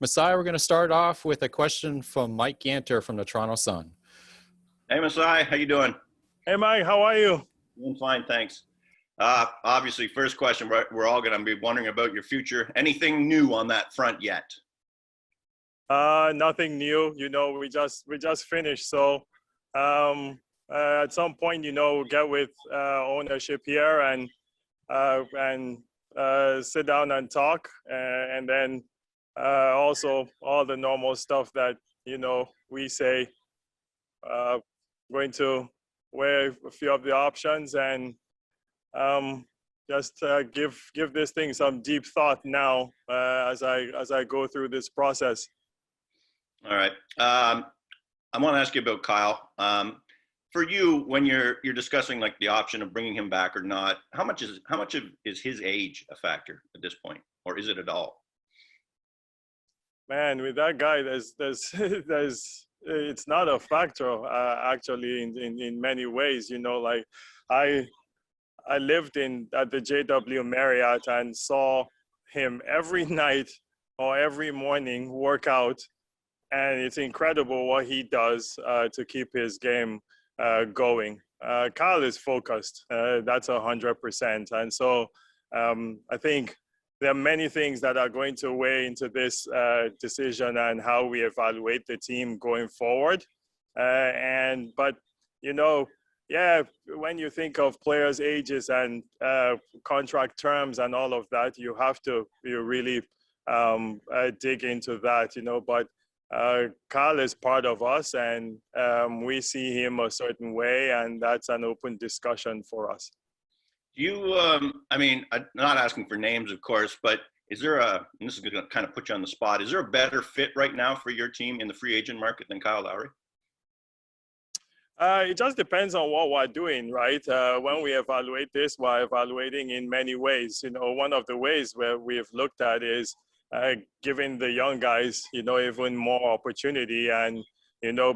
Masai, we're going to start off with a question from Mike Ganter from the Toronto Sun. Hey, Masai, how you doing? Hey, Mike, how are you? Doing fine, thanks. Obviously, first question, we're all going to be wondering about your future. Anything new on that front yet? Nothing new. We just finished. So at some point, we'll get with ownership here and sit down and talk, and then also all the normal stuff that we say. Going to weigh a few of the options and just give this thing some deep thought now as I go through this process. All right. I want to ask you about Kyle. For you, when you're discussing like the option of bringing him back or not, how much is his age a factor at this point, or is it at all? Man, with that guy, there's it's not a factor actually in many ways. Like I lived at the JW Marriott and saw him every night or every morning work out, and it's incredible what he does to keep his game going. Kyle is focused. That's 100%, and so I think there are many things that are going to weigh into this decision and how we evaluate the team going forward. But when you think of players' ages and contract terms and all of that, you really dig into that, But Kyle is part of us, and we see him a certain way, and that's an open discussion for us. You, I'm not asking for names, of course, but is there and this is going to kind of put you on the spot, is there a better fit right now for your team in the free agent market than Kyle Lowry? It just depends on what we're doing, right? When we evaluate this, we're evaluating in many ways. One of the ways where we've looked at is giving the young guys, even more opportunity and,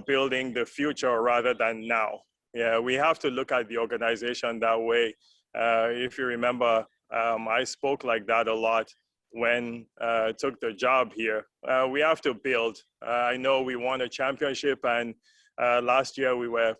building the future rather than now. Yeah, we have to look at the organization that way. If you remember, I spoke like that a lot when I took the job here. We have to build. I know we won a championship, and last year we were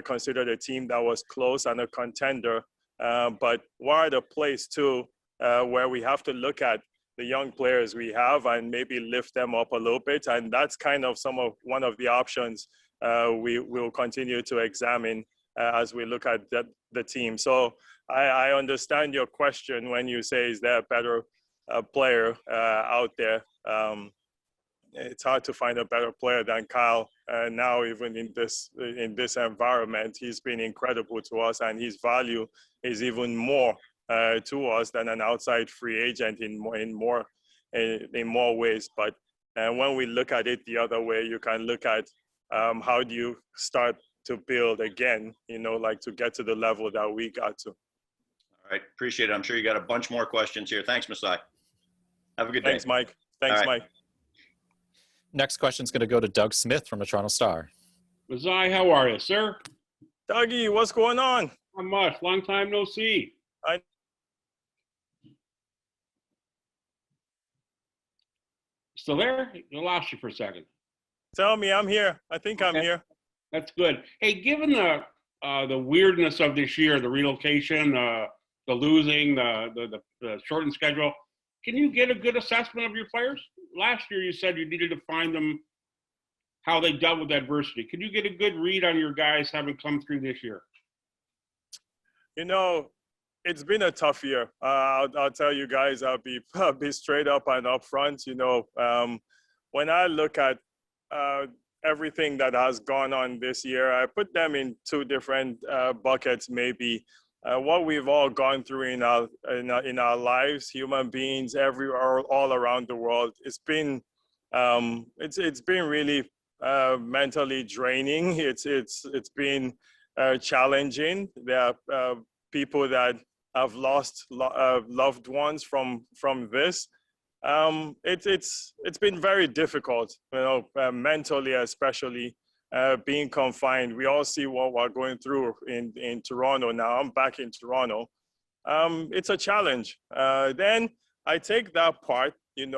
considered a team that was close and a contender. But we're at a place too where we have to look at the young players we have and maybe lift them up a little bit, and that's kind of one of the options we will continue to examine as we look at the team. So I understand your question when you say, is there a better player out there? It's hard to find a better player than Kyle now, even in this environment. He's been incredible to us, and his value is even more to us than an outside free agent in more ways. But when we look at it the other way, you can look at how do you start to build again, like to get to the level that we got to. All right, appreciate it. I'm sure you got a bunch more questions here. Thanks, Masai. Have a good day. Thanks, Mike. Thanks, right. Mike. Next question is going to go to Doug Smith from the Toronto Star. Masai, how are you, sir? Dougie, what's going on? Not much. Long time no see. Still there? I lost you for a second. Tell me, I'm here. I think I'm here. That's good. Hey, given the weirdness of this year, the relocation, the losing, the shortened schedule, can you get a good assessment of your players? Last year you said you needed to find them how they dealt with adversity. Can you get a good read on your guys having come through this year? It's been a tough year. I'll tell you guys, I'll be straight up and upfront. When I look at everything that has gone on this year, I put them in two different buckets. Maybe what we've all gone through in our lives, human beings, all around the world. It's been really mentally draining. It's been challenging. There are people that have lost loved ones from this. It's been very difficult, mentally, especially being confined. We all see what we're going through in Toronto now. I'm back in Toronto. It's a challenge. Then I take that part and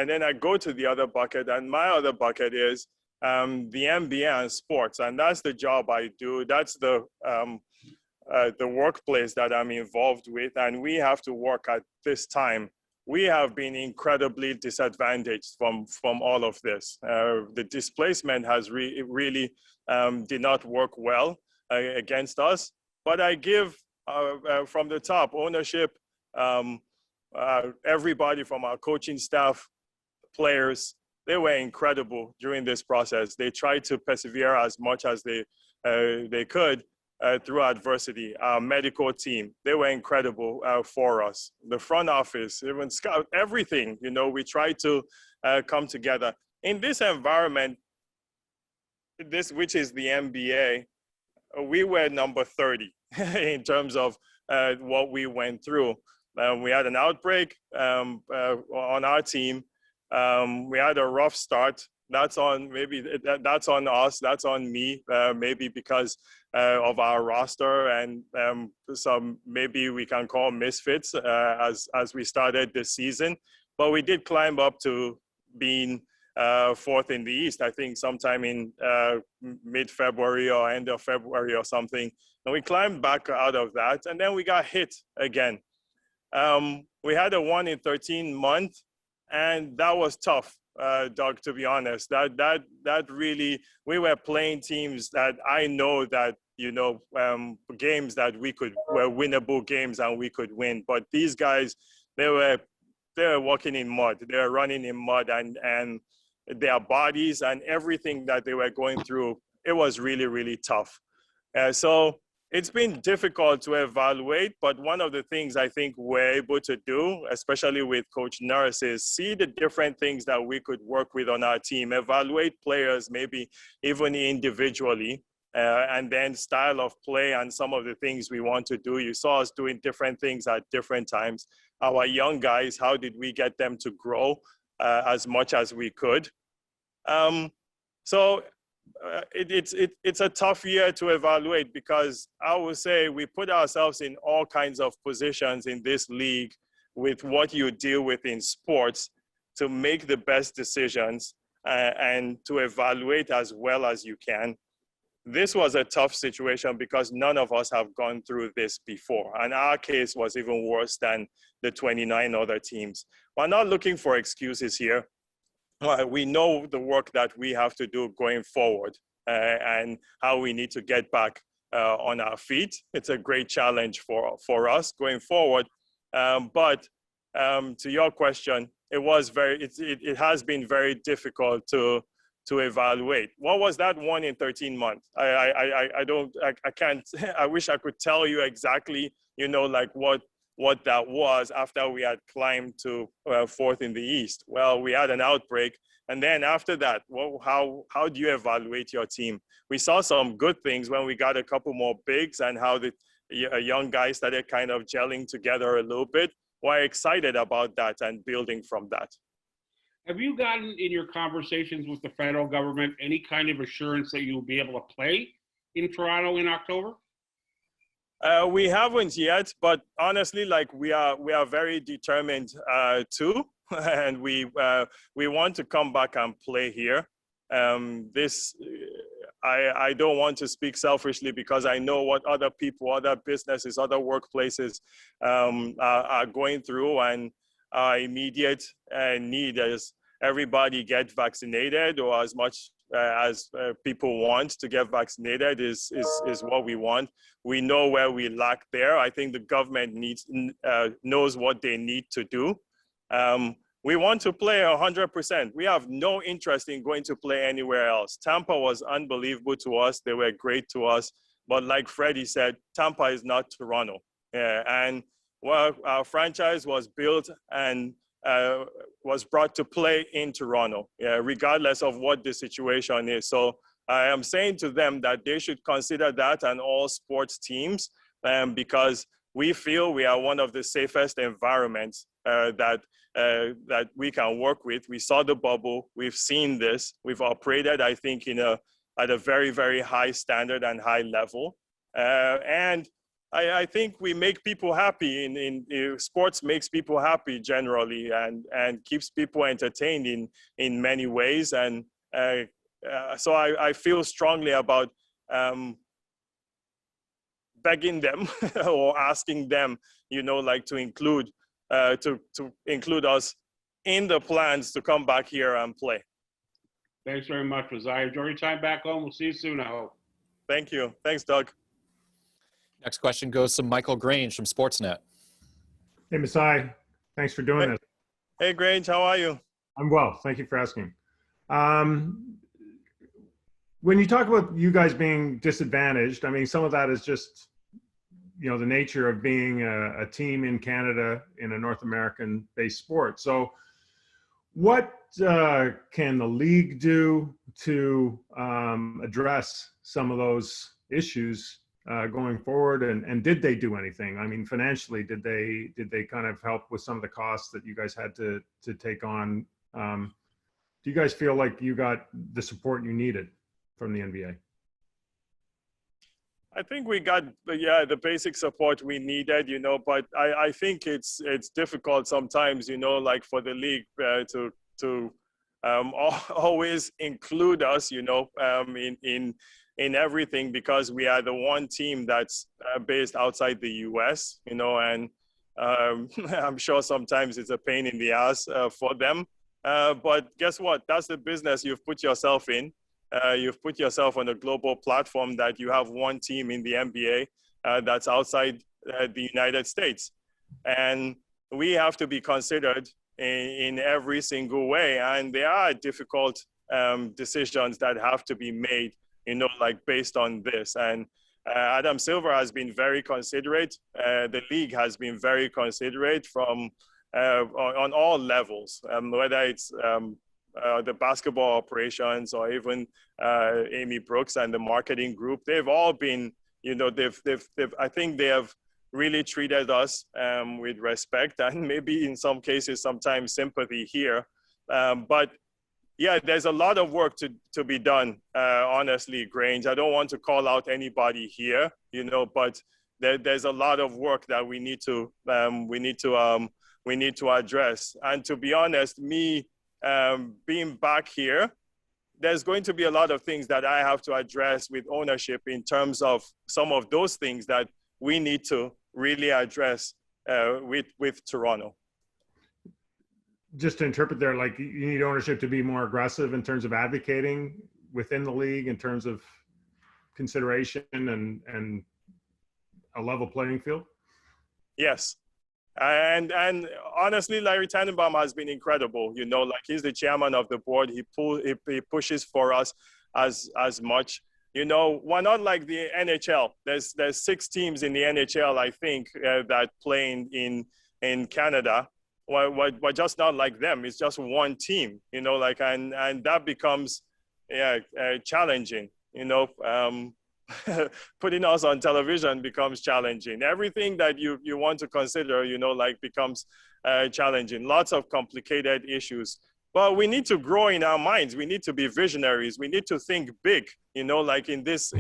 then I go to the other bucket, and my other bucket is the MBA and sports, and that's the job I do. That's the workplace that I'm involved with, and we have to work at this time. We have been incredibly disadvantaged from all of this. The displacement has really did not work well against us, but I give from the top ownership, everybody from our coaching staff, players, they were incredible during this process. They tried to persevere as much as they could through adversity. Our medical team, they were incredible for us. The front office, even scout, everything, we tried to come together. In this environment, which is the NBA, we were number 30 in terms of what we went through. We had an outbreak on our team. We had a rough start. That's on us. That's on me. Maybe because of our roster and some maybe we can call misfits as we started the season. But we did climb up to being fourth in the East. I think sometime in mid-February or end of February or something. And we climbed back out of that, and then we got hit again. We had a 1 in 13 month, and that was tough, Doug, to be honest. That really, we were playing teams that I know that, games that were winnable games and we could win. But these guys, they were walking in mud. They were running in mud, and their bodies and everything that they were going through, it was really, really tough. So it's been difficult to evaluate, but one of the things I think we're able to do, especially with Coach Nurse, is see the different things that we could work with on our team, evaluate players maybe even individually, and then style of play and some of the things we want to do. You saw us doing different things at different times. Our young guys, how did we get them to grow as much as we could? It's a tough year to evaluate, because I would say we put ourselves in all kinds of positions in this league with what you deal with in sports to make the best decisions and to evaluate as well as you can. This was a tough situation because none of us have gone through this before. And our case was even worse than the 29 other teams. We're not looking for excuses here. We know the work that we have to do going forward and how we need to get back on our feet. It's a great challenge for us going forward. But to your question, it has been very difficult to evaluate. What was that 1 in 13 months? I can't, I wish I could tell you exactly, like what that was after we had climbed to fourth in the East. Well, we had an outbreak. And then after that, how do you evaluate your team? We saw some good things when we got a couple more bigs and how the young guys started kind of gelling together a little bit. We're excited about that and building from that. Have you gotten in your conversations with the federal government any kind of assurance that you'll be able to play in Toronto in October? We haven't yet, but honestly, we are very determined to, and we want to come back and play here. I don't want to speak selfishly because I know what other people, other businesses, other workplaces are going through, and our immediate need is everybody get vaccinated, or as much as people want to get vaccinated is what we want. We know where we lack there. I think the government knows what they need to do. We want to play 100%. We have no interest in going to play anywhere else. Tampa was unbelievable to us. They were great to us. But like Freddie said, Tampa is not Toronto. And our franchise was built and was brought to play in Toronto, regardless of what the situation is. So I am saying to them that they should consider that, and all sports teams, because we feel we are one of the safest environments that we can work with. We saw the bubble. We've seen this. We've operated, I think, at a very, very high standard and high level. And I think we make people happy in sports makes people happy generally and keeps people entertained in many ways. And so I feel strongly about begging them or asking them, like to include us in the plans to come back here and play. Thanks very much, Masai. Enjoy your time back home. We'll see you soon, I hope. Thank you. Thanks, Doug. Next question goes to Michael Grange from Sportsnet. Hey, Masai. Thanks for doing this. Hey, Grange, how are you? I'm well. Thank you for asking. When you talk about you guys being disadvantaged, I mean, some of that is just, the nature of being a team in Canada in a North American-based sport. So what can the league do to address some of those issues going forward, and did they do anything? I mean, financially, did they kind of help with some of the costs that you guys had to take on? Do you guys feel like you got the support you needed from the NBA? I think we got the basic support we needed, but I think it's difficult sometimes, like for the league to always include us, in everything, because we are the one team that's based outside the US, and I'm sure sometimes it's a pain in the ass for them. But guess what? That's the business you've put yourself in. You've put yourself on a global platform that you have one team in the NBA that's outside the United States. And we have to be considered in every single way. And there are difficult decisions that have to be made, like based on this. And Adam Silver has been very considerate. The league has been very considerate from on all levels, whether it's the basketball operations or even Amy Brooks and the marketing group. They've all been, I think they have really treated us with respect, and maybe in some cases, sometimes sympathy here. But yeah, there's a lot of work to be done, honestly, Grange. I don't want to call out anybody here, but there's a lot of work that we need to address. And to be honest, me being back here, there's going to be a lot of things that I have to address with ownership in terms of some of those things that we need to really address with Toronto. Just to interpret there, like you need ownership to be more aggressive in terms of advocating within the league in terms of consideration and a level playing field? Yes. And honestly, Larry Tannenbaum has been incredible. Like he's the chairman of the board. He pushes for us as much. We're not like the NHL. There's 6 teams in the NHL, I think, that play in Canada. We're just not like them. It's just one team. And that becomes challenging. Putting us on television becomes challenging. Everything that you want to consider, becomes challenging. Lots of complicated issues. But we need to grow in our minds. We need to be visionaries. We need to think big, like in this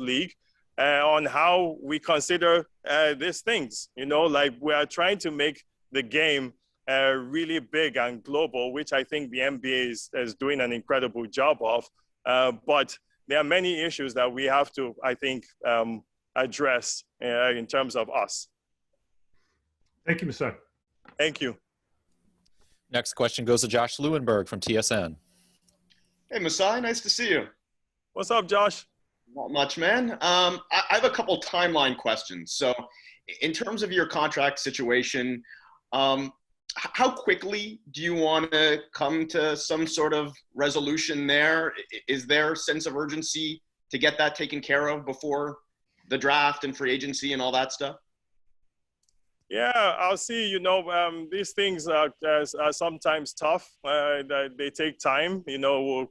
league, on how we consider these things. Like we are trying to make the game really big and global, which I think the NBA is doing an incredible job of. But there are many issues that we have to, I think, address in terms of us. Thank you, Masai. Thank you. Next question goes to Josh Lewenberg from TSN. Hey, Masai, nice to see you. What's up, Josh? Not much, man. I have a couple timeline questions. So in terms of your contract situation, how quickly do you want to come to some sort of resolution there? Is there a sense of urgency to get that taken care of before the draft and free agency and all that stuff? Yeah, I'll see. These things are sometimes tough. They take time. We're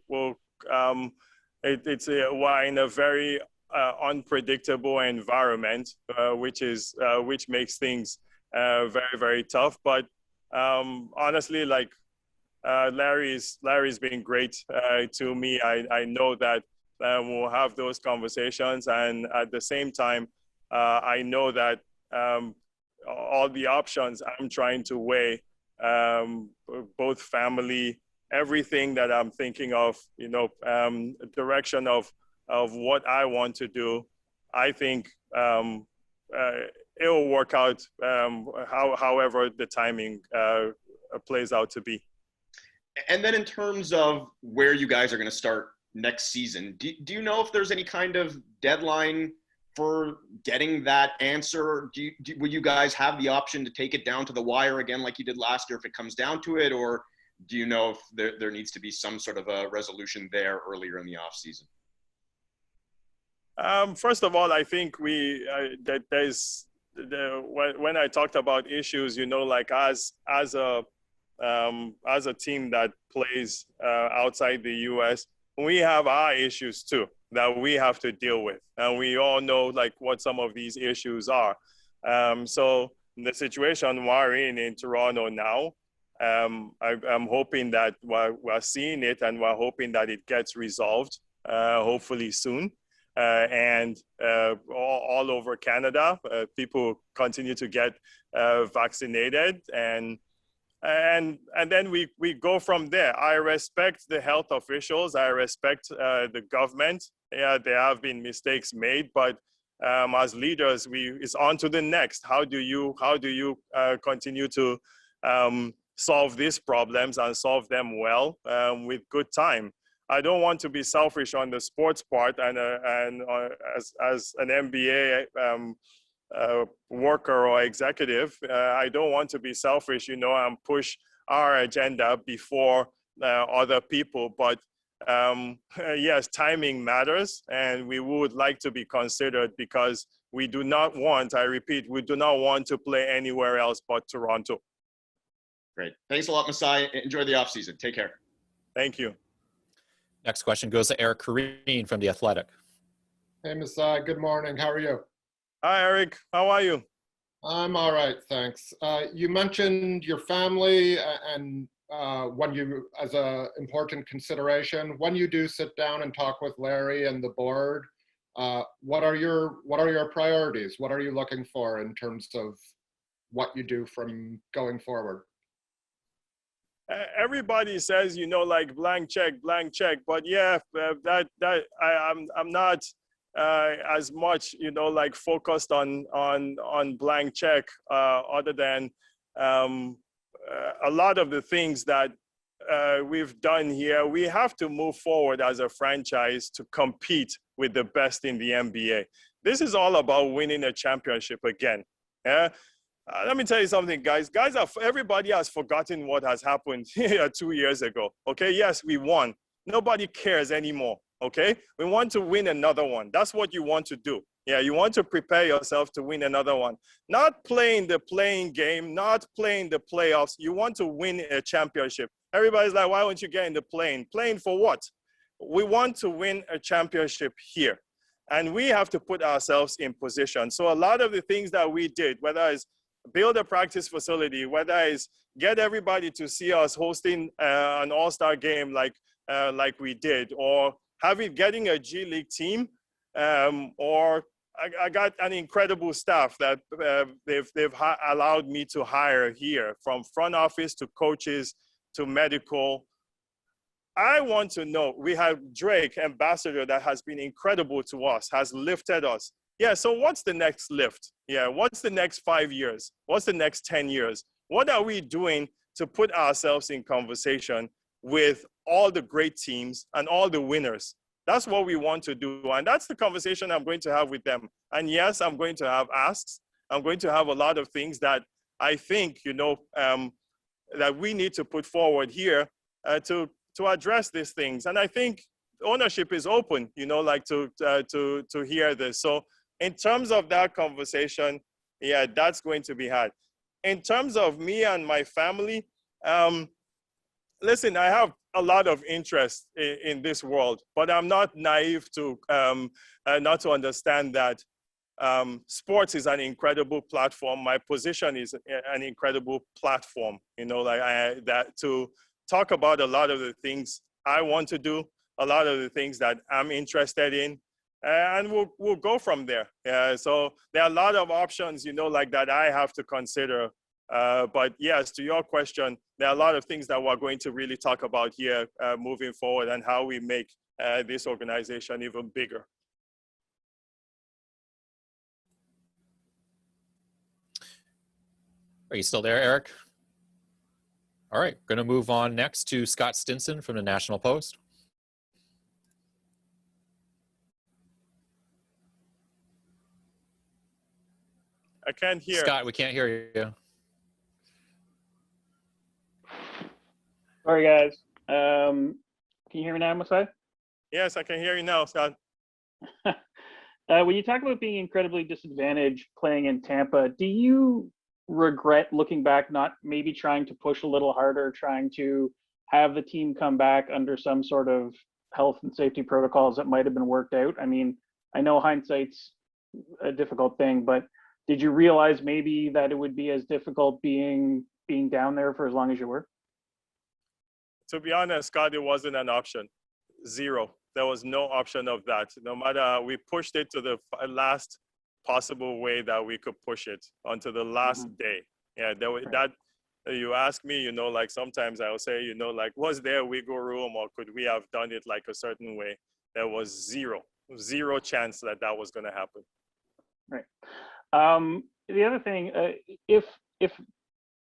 in a very unpredictable environment, which makes things very, very tough. But honestly, like Larry's been great to me. I know that we'll have those conversations, and at the same time, I know that all the options I'm trying to weigh, both family, everything that I'm thinking of, direction of what I want to do. I think it will work out however the timing plays out to be. And then in terms of where you guys are going to start next season, do you know if there's any kind of deadline for getting that answer? Will you guys have the option to take it down to the wire again like you did last year if it comes down to it? Or do you know if there needs to be some sort of a resolution there earlier in the off season? First of all, I think when I talked about issues, like as a team that plays outside the U.S., we have our issues too that we have to deal with, and we all know like what some of these issues are. So the situation we're in Toronto now, I'm hoping that we're seeing it, and we're hoping that it gets resolved, hopefully soon. And all over Canada, people continue to get vaccinated, and then we go from there. I respect the health officials. I respect the government. Yeah, there have been mistakes made, but as leaders, it's on to the next. How do you continue to solve these problems and solve them well with good time? I don't want to be selfish on the sports part, and as an MBA worker or executive, I don't want to be selfish, and push our agenda before other people. But yes, timing matters, and we would like to be considered because we do not want, I repeat, we do not want to play anywhere else but Toronto. Great. Thanks a lot, Masai. Enjoy the off season. Take care. Thank you. Next question goes to Eric Kareen from The Athletic. Hey, Masai. Good morning. How are you? Hi, Eric. How are you? I'm all right, thanks. You mentioned your family and when you, as a important consideration, when you do sit down and talk with Larry and the board, what are your priorities? What are you looking for in terms of what you do from going forward? Everybody says, like blank check, but yeah, I'm not as much, like focused on blank check, other than a lot of the things that we've done here. We have to move forward as a franchise to compete with the best in the NBA. This is all about winning a championship again. Yeah. Let me tell you something, guys. Everybody has forgotten what has happened here 2 years ago. Okay, yes, we won. Nobody cares anymore. Okay, we want to win another one. That's what you want to do. Yeah, you want to prepare yourself to win another one. Not playing the playing game, not playing the playoffs. You want to win a championship. Everybody's like, why won't you get in the plane? Playing for what? We want to win a championship here. And we have to put ourselves in position. So a lot of the things that we did, whether it's build a practice facility, whether it's get everybody to see us hosting an all-star game like we did, or getting a G League team, or I got an incredible staff that they've allowed me to hire here, from front office to coaches to medical. I want to know, we have Drake, ambassador, that has been incredible to us, has lifted us. Yeah, so what's the next lift? Yeah, what's the next 5 years? What's the next 10 years? What are we doing to put ourselves in conversation with all the great teams and all the winners? That's what we want to do. And that's the conversation I'm going to have with them. And yes, I'm going to have asks. I'm going to have a lot of things that I think, that we need to put forward here to address these things. And I think ownership is open, to hear this. So in terms of that conversation, yeah, that's going to be had. In terms of me and my family, listen, I have a lot of interest in this world, but I'm not naive to not to understand that sports is an incredible platform. My position is an incredible platform, that to talk about a lot of the things I want to do, a lot of the things that I'm interested in. and we'll go from there. So there are a lot of options, like that I have to consider. But yes, to your question, there are a lot of things that we're going to really talk about here moving forward, and how we make this organization even bigger. Are you still there, Eric? All right, going to move on next to Scott Stinson from the National Post. I can't hear. Scott, we can't hear you. Sorry, guys. Can you hear me now, Masai? Yes, I can hear you now, Scott. When you talk about being incredibly disadvantaged playing in Tampa, do you regret looking back, not maybe trying to push a little harder, trying to have the team come back under some sort of health and safety protocols that might have been worked out? I mean, I know hindsight's a difficult thing, but did you realize maybe that it would be as difficult being down there for as long as you were? To be honest, Scott, it wasn't an option. Zero. There was no option of that. No matter, we pushed it to the last possible way that we could push it onto the last day. Yeah, that you ask me, like sometimes I'll say, like, was there wiggle room, or could we have done it like a certain way? There was zero chance that was going to happen. Right. The other thing, if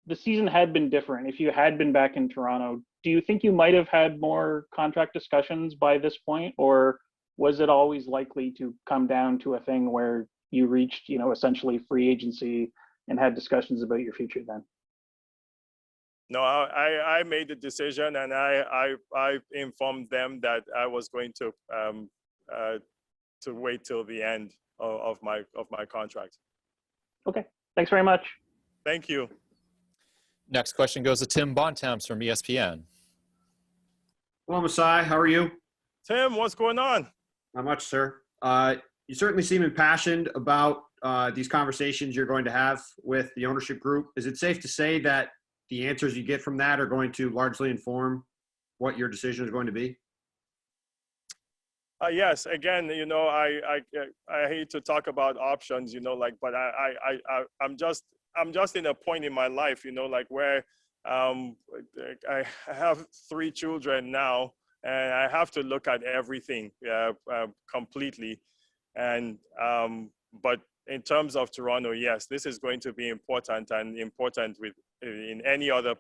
the season had been different, if you had been back in Toronto, do you think you might have had more contract discussions by this point, or was it always likely to come down to a thing where you reached, essentially free agency and had discussions about your future then? No, I made the decision, and I informed them that I was going to wait till the end of my contract. Okay, thanks very much. Thank you. Next question goes to Tim Bontemps from ESPN. Hello, Masai. How are you? Tim, what's going on? Not much, sir. You certainly seem impassioned about these conversations you're going to have with the ownership group. Is it safe to say that the answers you get from that are going to largely inform what your decision is going to be? Yes. Again, I hate to talk about options, but I'm just in a point in my life, where I have 3 children now, and I have to look at everything completely. And but in terms of Toronto, yes, this is going to be important, and important in any of the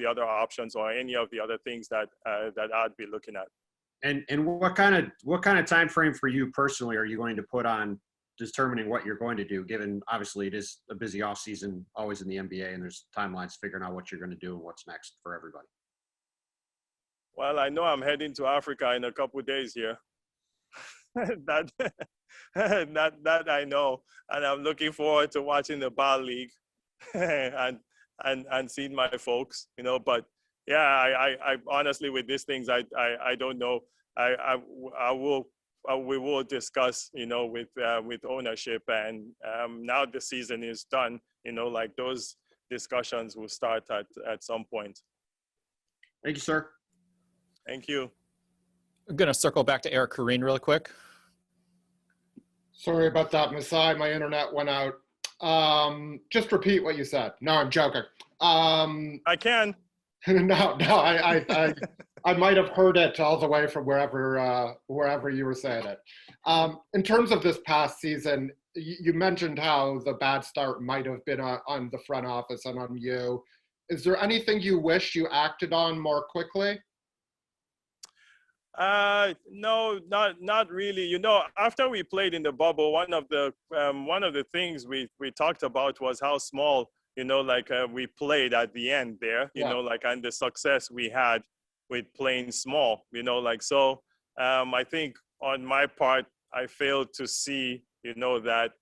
other options or any of the other things that I'd be looking at. And what kind of time frame for you personally are you going to put on determining what you're going to do, given obviously it is a busy off season always in the NBA, and there's timelines figuring out what you're going to do and what's next for everybody? Well, I know I'm heading to Africa in a couple of days here. that I know, and I'm looking forward to watching the Ball League and seeing my folks, But yeah, I honestly, with these things, I don't know. We will discuss, with ownership, and now the season is done, like those discussions will start at some point. Thank you, sir. Thank you. I'm going to circle back to Eric Corrine real quick. Sorry about that, Masai. My internet went out. Just repeat what you said. No, I'm joking. I can. No, I might have heard it all the way from wherever you were saying it. In terms of this past season, you mentioned how the bad start might have been on the front office and on you. Is there anything you wish you acted on more quickly? No, not really. After we played in the bubble, one of the things we talked about was how small, we played at the end there, and the success we had with playing small, so I think on my part, I failed to see, that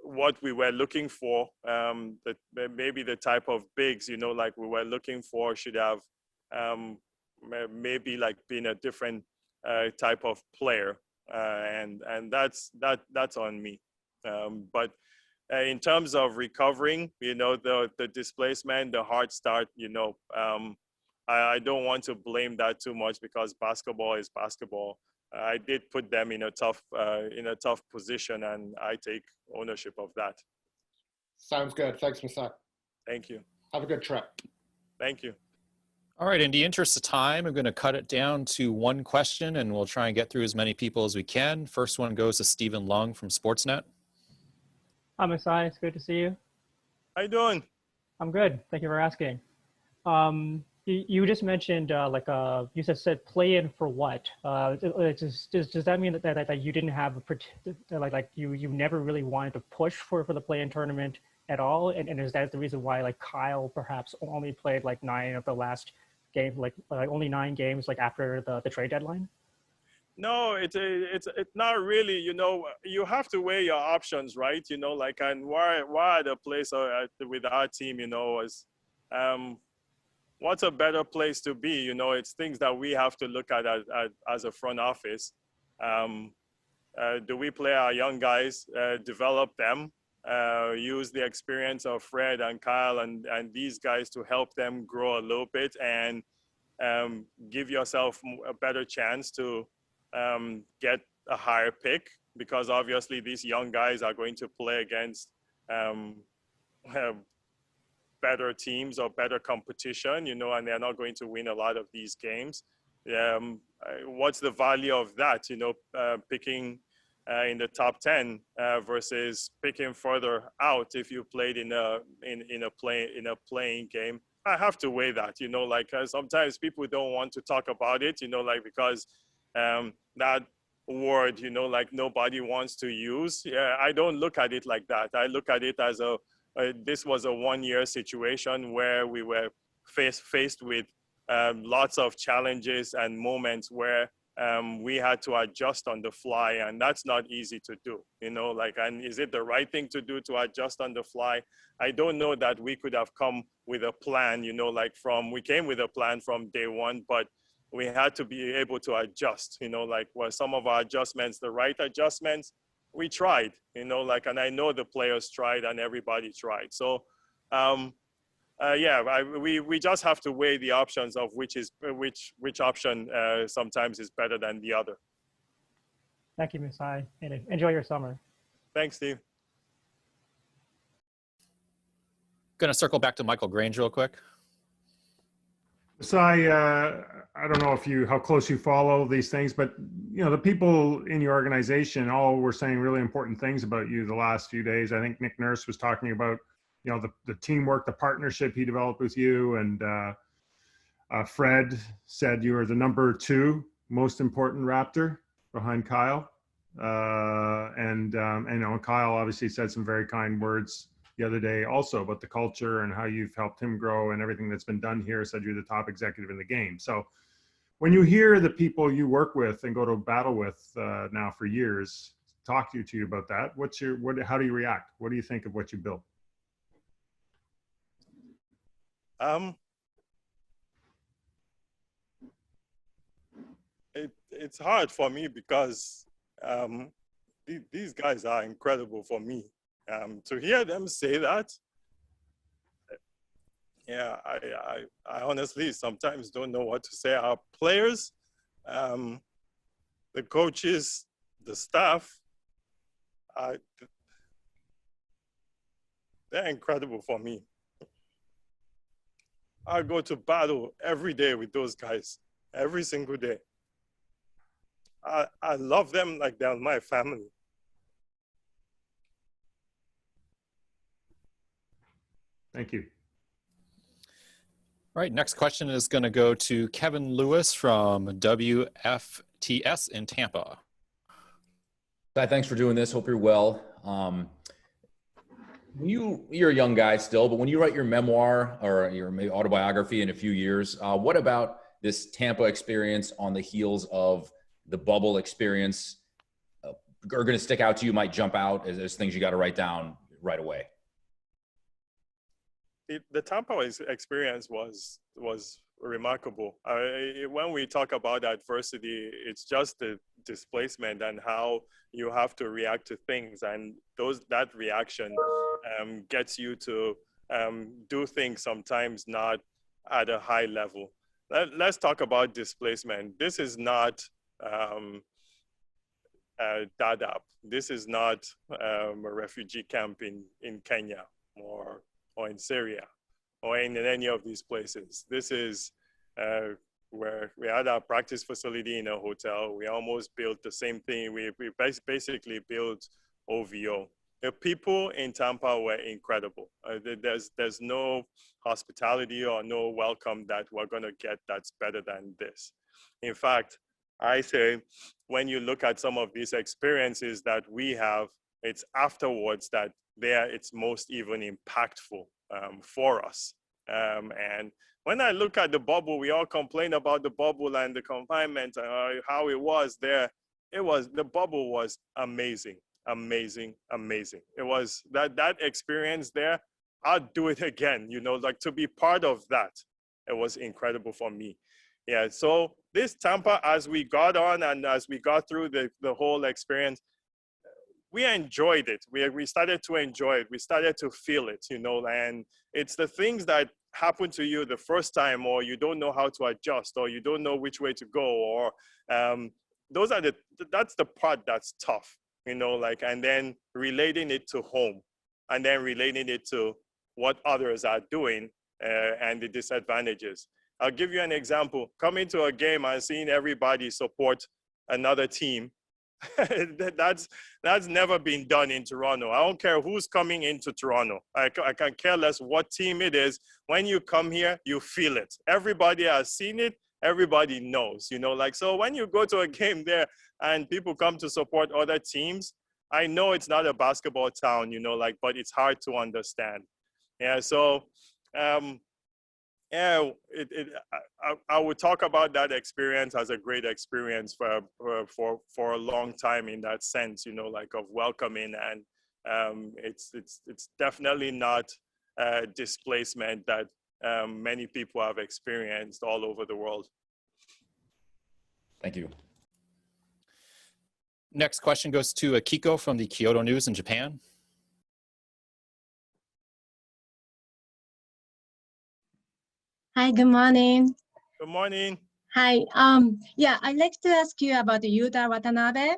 what we were looking for, that maybe the type of bigs, we were looking for should have maybe been a different type of player, and that's on me. But in terms of recovering, the displacement, the hard start, I don't want to blame that too much because basketball is basketball. I did put them in a tough position, and I take ownership of that. Sounds good. Thanks, Masai. Thank you. Have a good trip. Thank you. All right, in the interest of time, I'm going to cut it down to one question, and we'll try and get through as many people as we can. First one goes to Stephen Lung from Sportsnet. Hi, Masai. It's good to see you. How you doing? I'm good. Thank you for asking. You just mentioned you said play in for what? Does that mean that you didn't have you never really wanted to push for the play in tournament at all? And is that the reason why like Kyle perhaps only played like 9 of the last game, like only 9 games like after the trade deadline? No, it's not really. You know, you have to weigh your options, right? You know, like, and why the place with our team, you know, is what's a better place to be? You know, it's things that we have to look at as a front office. Do we play our young guys, develop them, use the experience of Fred and Kyle and these guys to help them grow a little bit and give yourself a better chance to get a higher pick, because obviously these young guys are going to play against better teams or better competition, you know, and they're not going to win a lot of these games. What's the value of that, you know, picking in the top 10 versus picking further out if you played in a playing game? I have to weigh that, you know, like sometimes people don't want to talk about it, you know, like because that word, you know, like nobody wants to use. Yeah, I don't look at it like that. I look at it as this was a 1-year situation where we were faced with lots of challenges and moments where we had to adjust on the fly, and that's not easy to do, you know, like, and is it the right thing to do to adjust on the fly? I don't know that we could have come with a plan, you know, like we came with a plan from day one, but we had to be able to adjust, you know, like were some of our adjustments the right adjustments? We tried, you know, like, and I know the players tried and everybody tried. So, yeah, we just have to weigh the options of which option sometimes is better than the other. Thank you, Masai, and enjoy your summer. Thanks, Steve. Going to circle back to Michael Grange real quick. So I don't know how close you follow these things, but you know, the people in your organization all were saying really important things about you the last few days. I think Nick Nurse was talking about, you know, the teamwork, the partnership he developed with you, and Fred said you were the number 2 most important Raptor behind Kyle, and you know, Kyle obviously said some very kind words the other day also about the culture and how you've helped him grow and everything that's been done here. Said you're the top executive in the game. So when you hear the people you work with and go to battle with now for years talk to you about that, how do you react? What do you think of what you built? It's hard for me because these guys are incredible for me. To hear them say that, yeah, I honestly sometimes don't know what to say. Our players, the coaches, the staff, they're incredible for me. I go to battle every day with those guys, every single day. I love them like they're my family. Thank you. All right, next question is going to go to Kevin Lewis from WFTS in Tampa. Hi, thanks for doing this. Hope you're well. You're a young guy still, but when you write your memoir or your maybe autobiography in a few years, what about this Tampa experience on the heels of the bubble experience are going to stick out to you, might jump out as things you got to write down right away? The Tampa experience was remarkable. When we talk about adversity, it's just the displacement and how you have to react to things, and that reaction gets you to do things sometimes not at a high level. let's talk about displacement. This is not Dadaab. This is not a refugee camp in Kenya or in Syria or in any of these places. This is where we had our practice facility in a hotel. We almost built the same thing. We basically built OVO. The people in Tampa were incredible. There's no hospitality or no welcome that we're gonna get that's better than this. In fact, I say, when you look at some of these experiences that we have, it's afterwards that it's most even impactful for us. And when I look at the bubble, we all complain about the bubble and the confinement, how it was there. The bubble was amazing, amazing, amazing. It was that experience there. I'd do it again, you know, like to be part of that. It was incredible for me. Yeah, so this Tampa, as we got on and as we got through the whole experience, we enjoyed it. We started to enjoy it. We started to feel it, you know, and it's the things that happen to you the first time, or you don't know how to adjust, or you don't know which way to go, or that's the part that's tough, you know, like, and then relating it to home, and then relating it to what others are doing and the disadvantages. I'll give you an example. Coming to a game and seeing everybody support another team, that's never been done in Toronto. I don't care who's coming into Toronto. I can care less what team it is. When you come here, you feel it. Everybody has seen it. Everybody knows, you know, like, so when you go to a game there and people come to support other teams, I know it's not a basketball town, you know, like, but it's hard to understand. Yeah, so yeah, I would talk about that experience as a great experience for a long time in that sense, you know, like of welcoming, and it's definitely not displacement that many people have experienced all over the world. Thank you. Next question goes to Akiko from the Kyoto News in Japan. Hi, good morning. Good morning. Hi. Yeah, I'd like to ask you about Yuta Watanabe.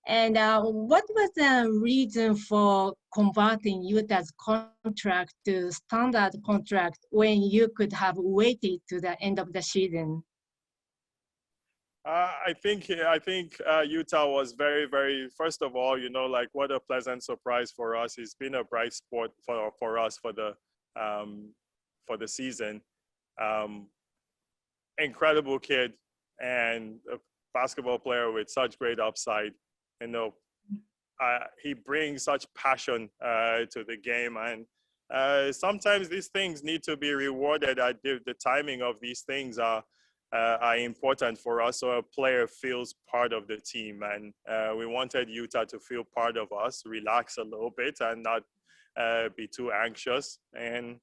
And what was the reason for converting Yuta's contract to standard contract when you could have waited to the end of the season? I think Yuta was very, very, first of all, you know, like, what a pleasant surprise for us. It's been a bright spot for us for the season. Incredible kid and a basketball player with such great upside. You know, he brings such passion to the game, and sometimes these things need to be rewarded. The timing of these things are important for us, so a player feels part of the team, and we wanted Yuta to feel part of us, relax a little bit, and not be too anxious, and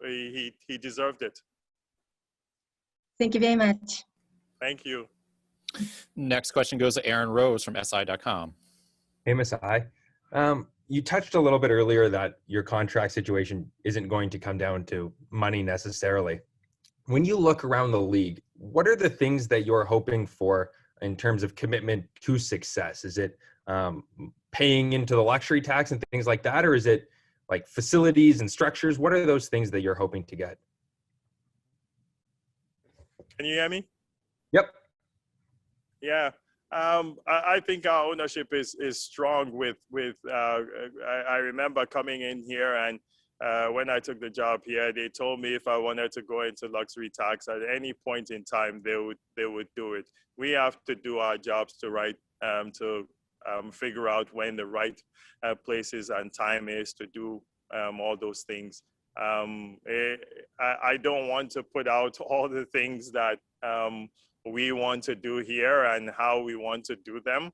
he deserved it. Thank you very much. Thank you. Next question goes to Aaron Rose from SI.com. Hey, Masai. You touched a little bit earlier that your contract situation isn't going to come down to money necessarily. When you look around the league, what are the things that you're hoping for in terms of commitment to success? Is it paying into the luxury tax and things like that, or is it like facilities and structures? What are those things that you're hoping to get? Can you hear me? Yep. Yeah. I think our ownership is strong with I remember coming in here, and when I took the job here, they told me if I wanted to go into luxury tax at any point in time, they would do it. We have to do our jobs to figure out when the right places and time is to do all those things. I don't want to put out all the things that we want to do here and how we want to do them,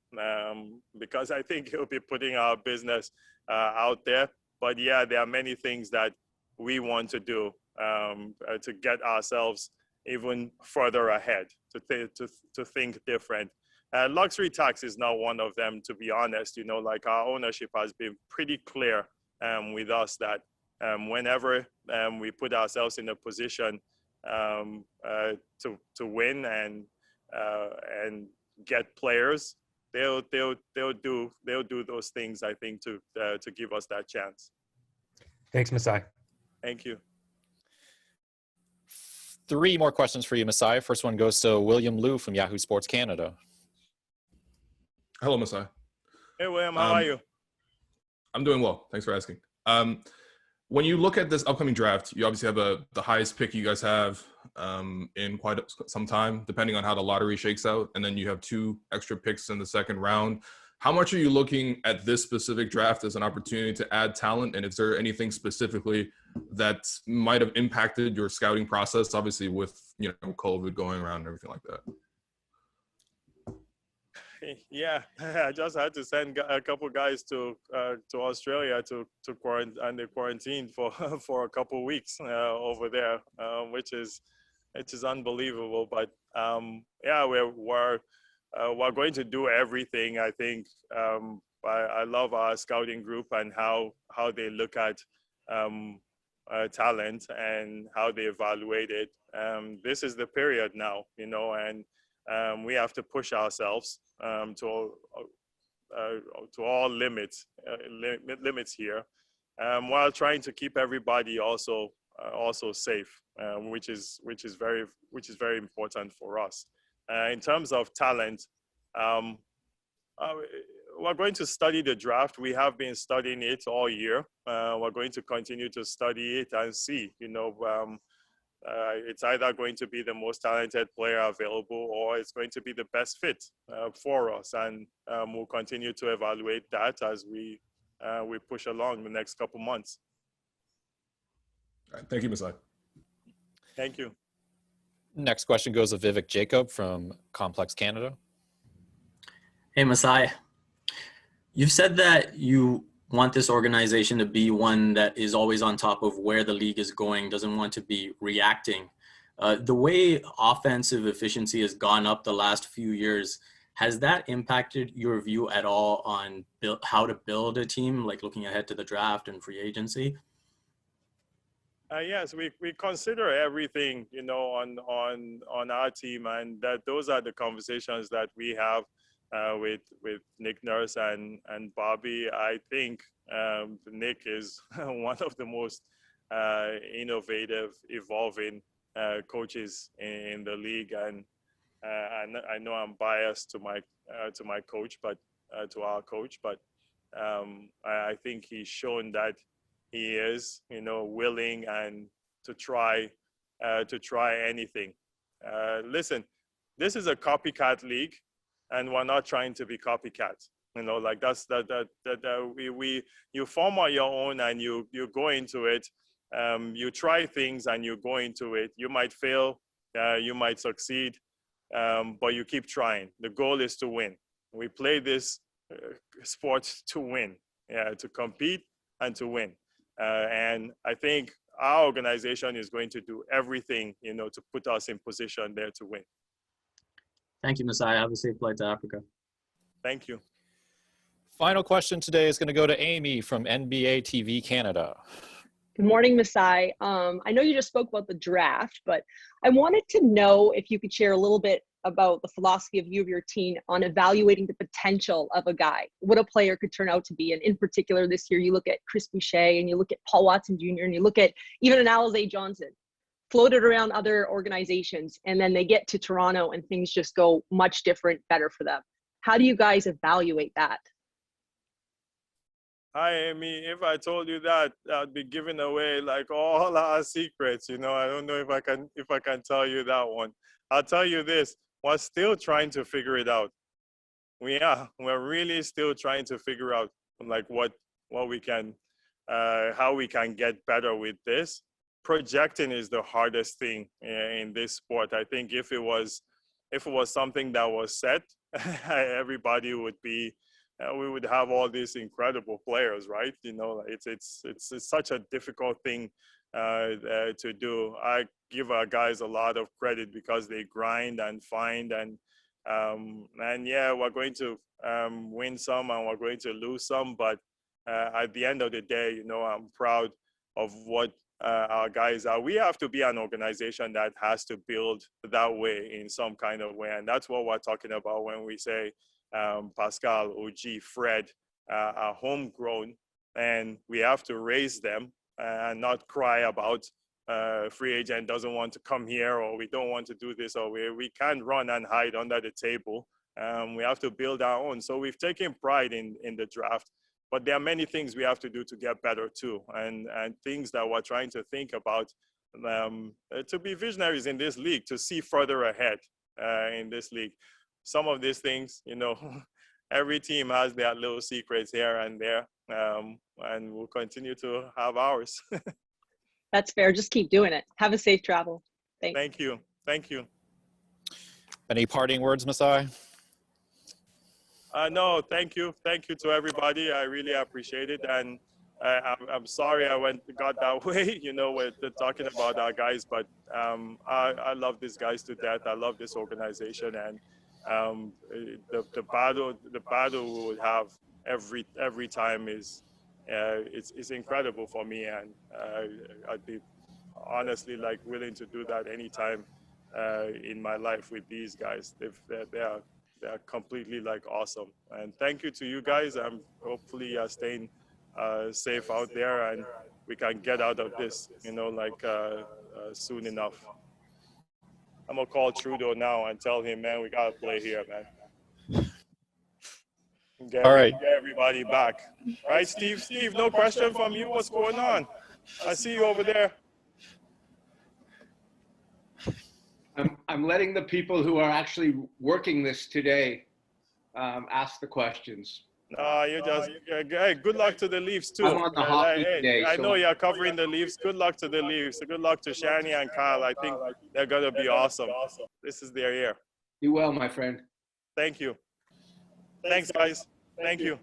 because I think it'll be putting our business out there. But yeah, there are many things that we want to do to get ourselves even further ahead, to think different. Luxury tax is not one of them, to be honest. You know, like, our ownership has been pretty clear with us that whenever we put ourselves in a position to win and get players, they'll do those things, I think, to give us that chance. Thanks, Masai. Thank you. 3 more questions for you, Masai. First one goes to William Liu from Yahoo Sports Canada. Hello, Masai. Hey, William, how are you? I'm doing well. Thanks for asking. When you look at this upcoming draft, you obviously have the highest pick you guys have in quite some time, depending on how the lottery shakes out. And then you have 2 extra picks in the second round. How much are you looking at this specific draft as an opportunity to add talent? And is there anything specifically that might have impacted your scouting process, obviously with, you know, COVID going around and everything like that? Yeah, I just had to send a couple guys to Australia to quarantine for a couple weeks over there, which is unbelievable. But yeah, we're going to do everything. I think I love our scouting group and how they look at talent and how they evaluate it. This is the period now, you know, and we have to push ourselves to all limits here, while trying to keep everybody also safe, which is very important for us. In terms of talent, we're going to study the draft. We have been studying it all year. We're going to continue to study it and see, you know, it's either going to be the most talented player available or it's going to be the best fit for us. And we'll continue to evaluate that as we push along the next couple months. All right, thank you, Masai. Thank you. Next question goes to Vivek Jacob from Complex Canada. Hey, Masai. You've said that you want this organization to be one that is always on top of where the league is going, doesn't want to be reacting. The way offensive efficiency has gone up the last few years, has that impacted your view at all on how to build a team, like looking ahead to the draft and free agency? Yes, we consider everything, you know, on our team, and those are the conversations that we have with Nick Nurse and Bobby. I think Nick is one of the most innovative, evolving coaches in the league, and I know I'm biased to my coach, but to our coach, but I think he's shown that he is, you know, willing and to try anything. Listen, this is a copycat league, and we're not trying to be copycats. You know, like you form on your own and you go into it. You try things and you go into it. You might fail, you might succeed, but you keep trying. The goal is to win. We play this sport to win, to compete and to win. And I think our organization is going to do everything, you know, to put us in position there to win. Thank you, Masai. Have a safe flight to Africa. Thank you. Final question today is going to go to Amy from NBA TV Canada. Good morning, Masai. I know you just spoke about the draft, but I wanted to know if you could share a little bit about the philosophy of you of your team on evaluating the potential of a guy, what a player could turn out to be. And in particular, this year, you look at Chris Boucher and you look at Paul Watson Jr. and you look at even an Alize Johnson, floated around other organizations, and then they get to Toronto and things just go much different, better for them. How do you guys evaluate that? Hi, Amy. If I told you that, I'd be giving away like all our secrets. You know, I don't know if I can tell you that one. I'll tell you this: we're still trying to figure it out. We're really still trying to figure out like what we can, how we can get better with this. Projecting is the hardest thing in this sport. I think if it was something that was set, everybody would be. We would have all these incredible players, right? You know, it's such a difficult thing to do. I give our guys a lot of credit because they grind and find and yeah, we're going to win some and we're going to lose some, but at the end of the day, you know, I'm proud of what our guys are. We have to be an organization that has to build that way in some kind of way. And that's what we're talking about when we say Pascal, OG, Fred are homegrown, and we have to raise them and not cry about free agent doesn't want to come here, or we don't want to do this, or we can't run and hide under the table. We have to build our own. So we've taken pride in the draft, but there are many things we have to do to get better too, and things that we're trying to think about to be visionaries in this league, to see further ahead in this league. Some of these things, you know, every team has their little secrets here and there, and we'll continue to have ours. That's fair. Just keep doing it. Have a safe travel. Thanks. Thank you. Thank you. Any parting words, Masai? No, thank you. Thank you to everybody. I really appreciate it. And I'm sorry I got that way, you know, with talking about our guys, but I love these guys to death. I love this organization, and the battle we would have every time is it's incredible for me, and I'd be honestly like willing to do that anytime in my life with these guys. They're completely like awesome, and thank you to you guys. I'm hopefully staying safe out there, and we can get out of this, you know, like soon enough. I'm gonna call Trudeau now and tell him, man, we gotta play here, man. All right. Get everybody back. Right, Steve? Steve, no question from you. What's going on? I see you over there. I'm letting the people who are actually working this today ask the questions. You just, hey, good luck to the Leafs too. I'm on the hot lead today, I so know you're covering the Leafs. Good luck to the Leafs. Good luck to Shani and Kyle. I think they're gonna be awesome. This is their year. You well, my friend. Thank you. Thanks, guys. Thank you.